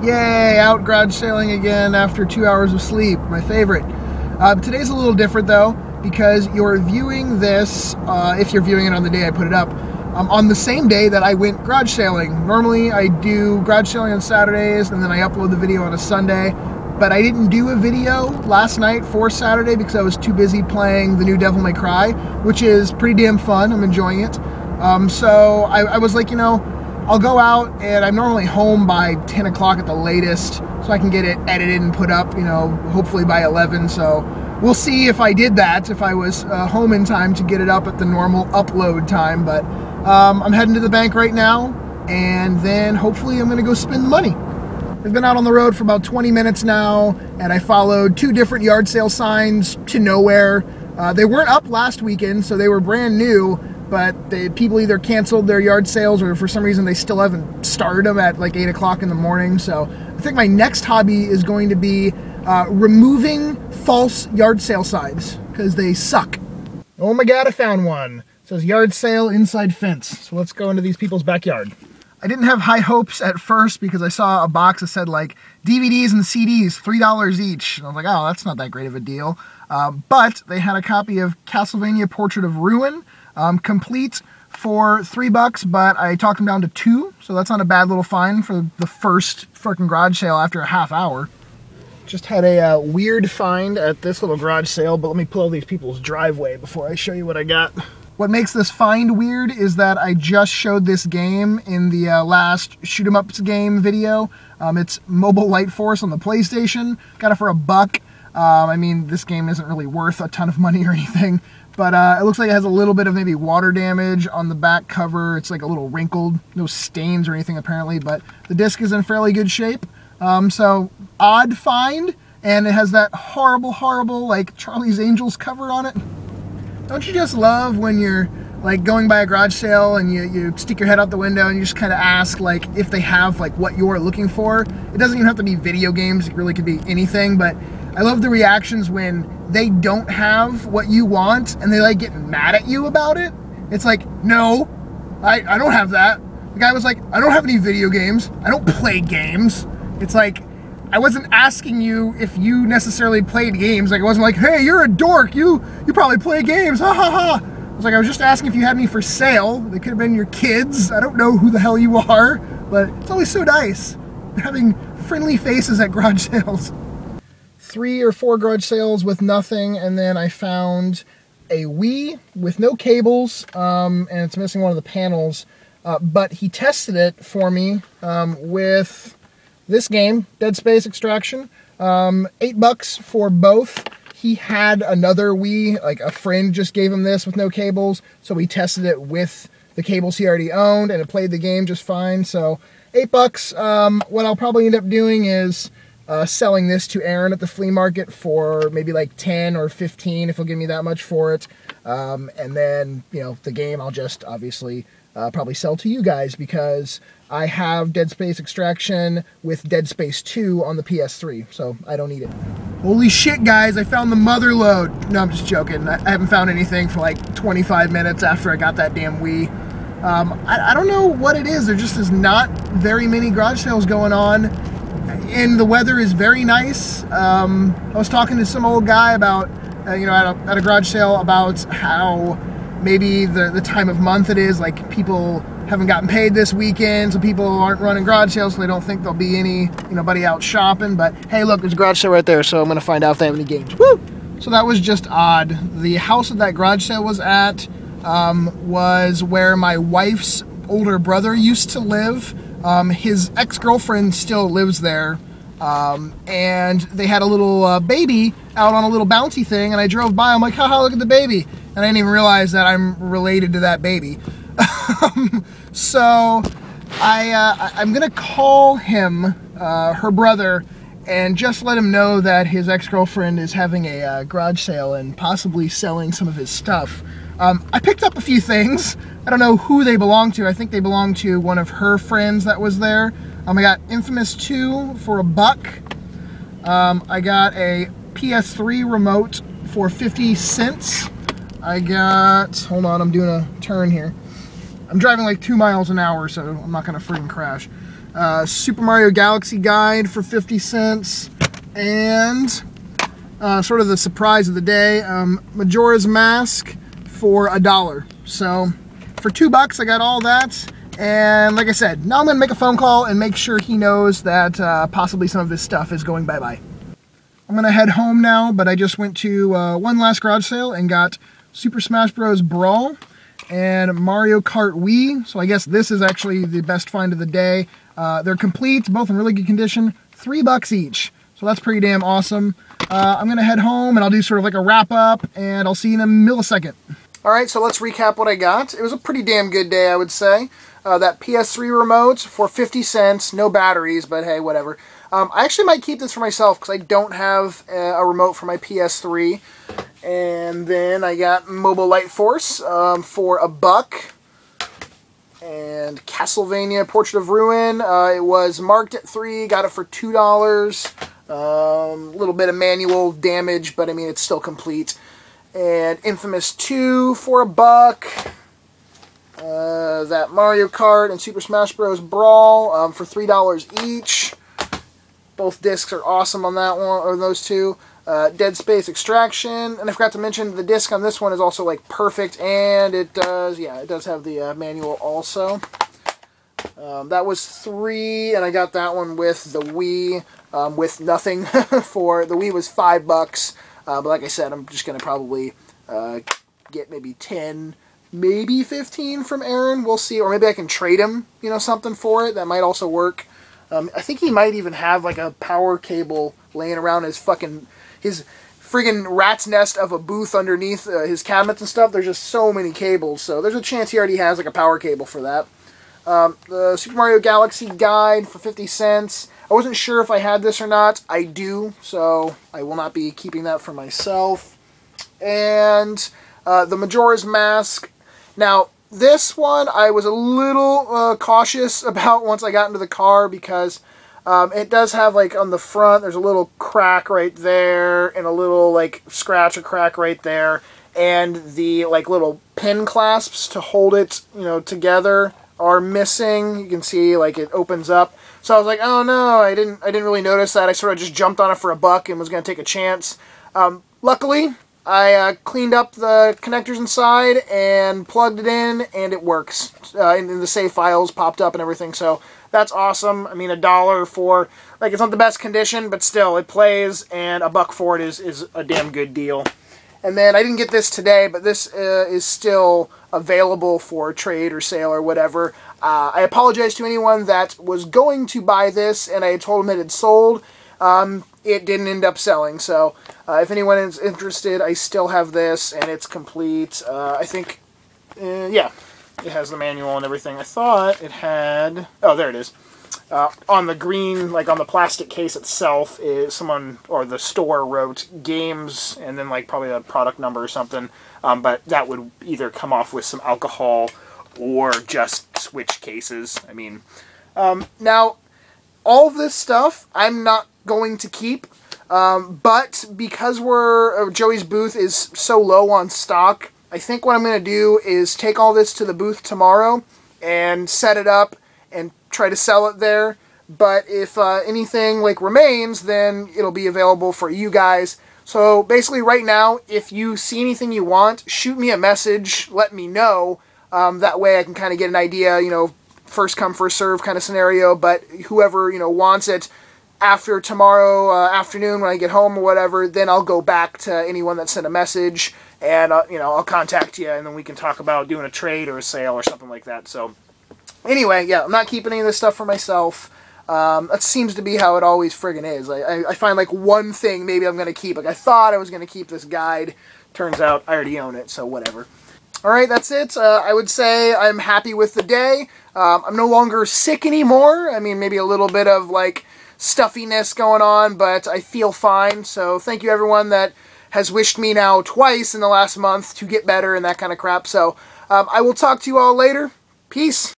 Yay, out garage sailing again after 2 hours of sleep, my favorite. Today's a little different though, because you're viewing this, if you're viewing it on the day I put it up, on the same day that I went garage sailing. Normally I do garage sailing on Saturdays and then I upload the video on a Sunday, but I didn't do a video last night for Saturday because I was too busy playing the new Devil May Cry, which is pretty damn fun. I'm enjoying it. So I was like, you know, I'll go out, and I'm normally home by 10 o'clock at the latest, so I can get it edited and put up, you know, hopefully by 11. So we'll see if I did that, if I was home in time to get it up at the normal upload time. But I'm heading to the bank right now, and then hopefully I'm going to go spend the money. I've been out on the road for about 20 minutes now, and I followed 2 different yard sale signs to nowhere. They weren't up last weekend, so they were brand new. But people either canceled their yard sales or for some reason they still haven't started them at like 8 o'clock in the morning. So I think my next hobby is going to be removing false yard sale signs because they suck. Oh my God, I found one. It says yard sale inside fence. So let's go into these people's backyard. I didn't have high hopes at first because I saw a box that said like DVDs and CDs, $3 each. And I was like, oh, that's not that great of a deal. But they had a copy of Castlevania Portrait of Ruin, complete for $3, but I talked them down to 2, so that's not a bad little find for the first freaking garage sale after a half hour. Just had a weird find at this little garage sale, but let me pull these people's driveway before I show you what I got. What makes this find weird is that I just showed this game in the last Shoot 'em Ups game video. It's Mobile Light Force on the PlayStation. Got it for $1. I mean, this game isn't really worth a ton of money or anything, but it looks like it has a little bit of maybe water damage on the back cover. It's like a little wrinkled, no stains or anything apparently, but the disc is in fairly good shape. So odd find, and it has that horrible, horrible like Charlie's Angels cover on it. Don't you just love when you're like going by a garage sale and you stick your head out the window and you just kind of ask like if they have like what you're looking for? It doesn't even have to be video games, it really could be anything, but I love the reactions when they don't have what you want and they like get mad at you about it. It's like, no, I don't have that. The guy was like, I don't have any video games. I don't play games. It's like, I wasn't asking you if you necessarily played games. Like, it wasn't like, hey, you're a dork. You probably play games. Ha ha ha. I was like, I was just asking if you had any for sale. They could have been your kids. I don't know who the hell you are, but it's always so nice having friendly faces at garage sales. 3 or 4 garage sales with nothing, and then I found a Wii with no cables, and it's missing one of the panels, but he tested it for me with this game, Dead Space Extraction, $8 for both. He had another Wii, like a friend just gave him this with no cables, so he tested it with the cables he already owned, and it played the game just fine, so $8. What I'll probably end up doing is selling this to Aaron at the flea market for maybe like 10 or 15 if he'll give me that much for it. And then, you know, the game I'll just obviously probably sell to you guys because I have Dead Space Extraction with Dead Space 2 on the PS3, so I don't need it. Holy shit, guys, I found the mother load. No, I'm just joking. I haven't found anything for like 25 minutes after I got that damn Wii. I don't know what it is. There just is not very many garage sales going on. And the weather is very nice. I was talking to some old guy about, you know, at a garage sale about how maybe the time of month it is, like people haven't gotten paid this weekend, so people aren't running garage sales, so they don't think there'll be any, you know, buddy out shopping. But hey, look, there's a garage sale right there, so I'm gonna find out if they have any games. Woo! So that was just odd. The house that garage sale was at was where my wife's older brother used to live. His ex-girlfriend still lives there, and they had a little baby out on a little bouncy thing, and I drove by, I'm like, haha, look at the baby, and I didn't even realize that I'm related to that baby. So I'm gonna call him, her brother, and just let him know that his ex-girlfriend is having a garage sale and possibly selling some of his stuff. I picked up a few things. I don't know who they belong to. I think they belong to one of her friends that was there. I got Infamous 2 for $1. I got a PS3 remote for 50 cents. I got, hold on, I'm doing a turn here. I'm driving like 2 miles an hour, so I'm not gonna freaking crash. Super Mario Galaxy Guide for 50 cents, and sort of the surprise of the day, Majora's Mask for $1. So for $2 I got all that, and like I said, now I'm going to make a phone call and make sure he knows that possibly some of this stuff is going bye-bye. I'm going to head home now, but I just went to one last garage sale and got Super Smash Bros. Brawl and Mario Kart Wii, so I guess this is actually the best find of the day. They're complete, both in really good condition, $3 each, so that's pretty damn awesome. I'm going to head home and I'll do sort of like a wrap-up, and I'll see you in a millisecond. Alright, so let's recap what I got. It was a pretty damn good day, I would say. That PS3 remote for 50 cents, no batteries, but hey, whatever. I actually might keep this for myself because I don't have a remote for my PS3. And then I got Mobile Light Force for $1. And Castlevania Portrait of Ruin, it was marked at $3, got it for $2. A little bit of manual damage, but I mean, it's still complete. And Infamous 2 for $1. That Mario Kart and Super Smash Bros. Brawl for $3 each. Both discs are awesome on that one, or those two. Dead Space Extraction, and I forgot to mention the disc on this one is also like perfect, and it does, yeah, it does have the manual also. That was $3, and I got that one with the Wii with nothing. For the Wii was $5, but like I said, I'm just gonna probably get maybe 10, maybe 15 from Aaron. We'll see, or maybe I can trade him, you know, something for it. That might also work. I think he might even have like a power cable laying around his friggin' rat's nest of a booth underneath his cabinets and stuff. There's just so many cables, so there's a chance he already has like a power cable for that. The Super Mario Galaxy Guide for 50 cents. I wasn't sure if I had this or not. I do, so I will not be keeping that for myself. And the Majora's Mask. Now, this one I was a little cautious about once I got into the car, because it does have, like, on the front, there's a little crack right there, and a little, like, scratch or crack right there, and the, like, little pin clasps to hold it, you know, together are missing. You can see, like, it opens up. So I was like, oh no, I didn't really notice that. I sort of just jumped on it for $1 and was going to take a chance. Luckily, I cleaned up the connectors inside and plugged it in, and it works. And the save files popped up and everything, so that's awesome. I mean, $1 for, like, it's not the best condition, but still, it plays, and $1 for it is a damn good deal. And then, I didn't get this today, but this is still available for trade or sale or whatever. I apologize to anyone that was going to buy this, and I told them it had sold. It didn't end up selling, so if anyone is interested, I still have this, and it's complete. I think, yeah, it has the manual and everything. I thought it had, oh, there it is. On the green, like on the plastic case itself, is someone, or the store wrote games, and then like probably a product number or something, but that would either come off with some alcohol or just Switch cases. I mean, now, all of this stuff I'm not going to keep, but because Joey's booth is so low on stock, I think what I'm going to do is take all this to the booth tomorrow and set it up and try to sell it there. But if anything like remains, then it'll be available for you guys. So basically right now, if you see anything you want, shoot me a message, let me know. That way I can kind of get an idea, you know, first come, first serve kind of scenario. But whoever, you know, wants it after tomorrow afternoon when I get home or whatever, then I'll go back to anyone that sent a message, and you know, I'll contact you, and then we can talk about doing a trade or a sale or something like that. So anyway, yeah, I'm not keeping any of this stuff for myself. That seems to be how it always friggin' is. I find like one thing maybe I'm going to keep. Like I thought I was going to keep this guide. Turns out I already own it, so whatever. Alright, that's it. I would say I'm happy with the day. I'm no longer sick anymore. I mean, maybe a little bit of like stuffiness going on, but I feel fine. So thank you everyone that has wished me now twice in the last month to get better and that kind of crap. So I will talk to you all later. Peace.